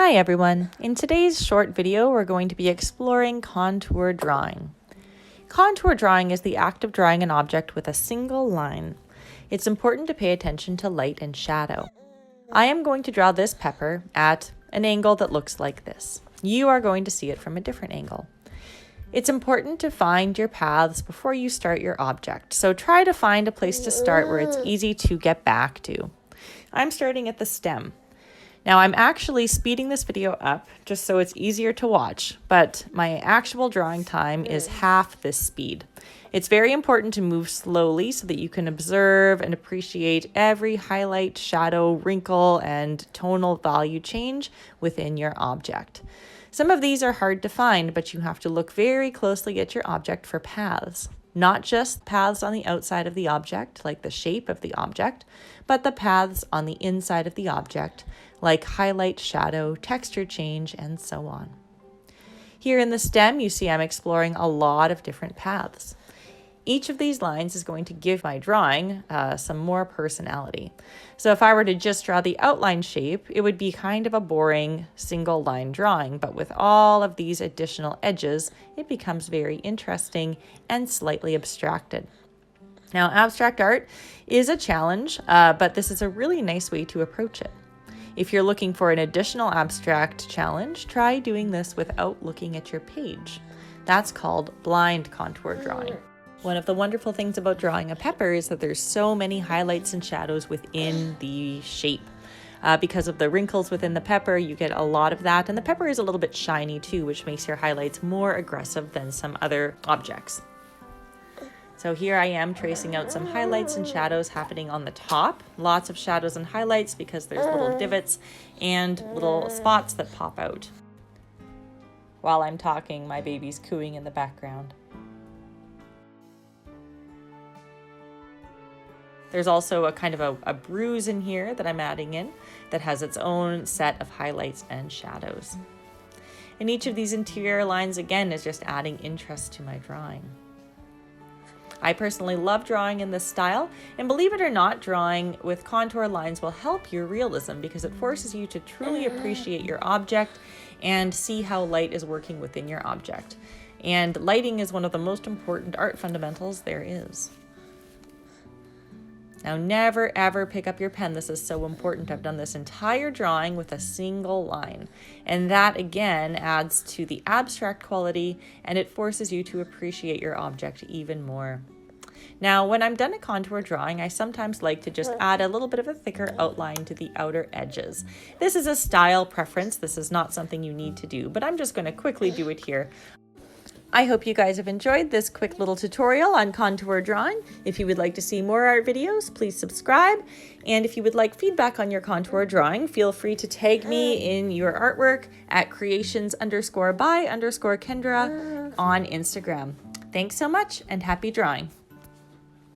Hi everyone! In today's short video, we're going to be exploring contour drawing. Contour drawing is the act of drawing an object with a single line. It's important to pay attention to light and shadow. I am going to draw this pepper at an angle that looks like this. You are going to see it from a different angle. It's important to find your paths before you start your object, so try to find a place to start where it's easy to get back to. I'm starting at the stem. Now I'm actually speeding this video up just so it's easier to watch, but my actual drawing time is half this speed. It's very important to move slowly so that you can observe and appreciate every highlight, shadow, wrinkle, and tonal value change within your object. Some of these are hard to find, but you have to look very closely at your object for paths. Not just paths on the outside of the object, like the shape of the object, but the paths on the inside of the object, like highlight, shadow, texture change, and so on. Here in the stem, you see I'm exploring a lot of different paths. Each of these lines is going to give my drawing some more personality. So if I were to just draw the outline shape, it would be kind of a boring single line drawing, but with all of these additional edges, it becomes very interesting and slightly abstracted. Now, abstract art is a challenge, but this is a really nice way to approach it. If you're looking for an additional abstract challenge, try doing this without looking at your page. That's called blind contour drawing. One of the wonderful things about drawing a pepper is that there's so many highlights and shadows within the shape. Because of the wrinkles within the pepper, you get a lot of that, and the pepper is a little bit shiny too, which makes your highlights more aggressive than some other objects. So here I am tracing out some highlights and shadows happening on the top. Lots of shadows and highlights because there's little divots and little spots that pop out. While I'm talking, my baby's cooing in the background. There's also a kind of a bruise in here that I'm adding in that has its own set of highlights and shadows. And each of these interior lines, again, is just adding interest to my drawing. I personally love drawing in this style, and believe it or not, drawing with contour lines will help your realism because it forces you to truly appreciate your object and see how light is working within your object. And lighting is one of the most important art fundamentals there is. Now, never ever pick up your pen. This is so important. I've done this entire drawing with a single line. And that, again, adds to the abstract quality, and it forces you to appreciate your object even more. Now, when I'm done a contour drawing, I sometimes like to just add a little bit of a thicker outline to the outer edges. This is a style preference. This is not something you need to do, but I'm just going to quickly do it here. I hope you guys have enjoyed this quick little tutorial on contour drawing. If you would like to see more art videos, please subscribe. And if you would like feedback on your contour drawing, feel free to tag me in your artwork at creations_by_Kendra on Instagram. Thanks so much and happy drawing.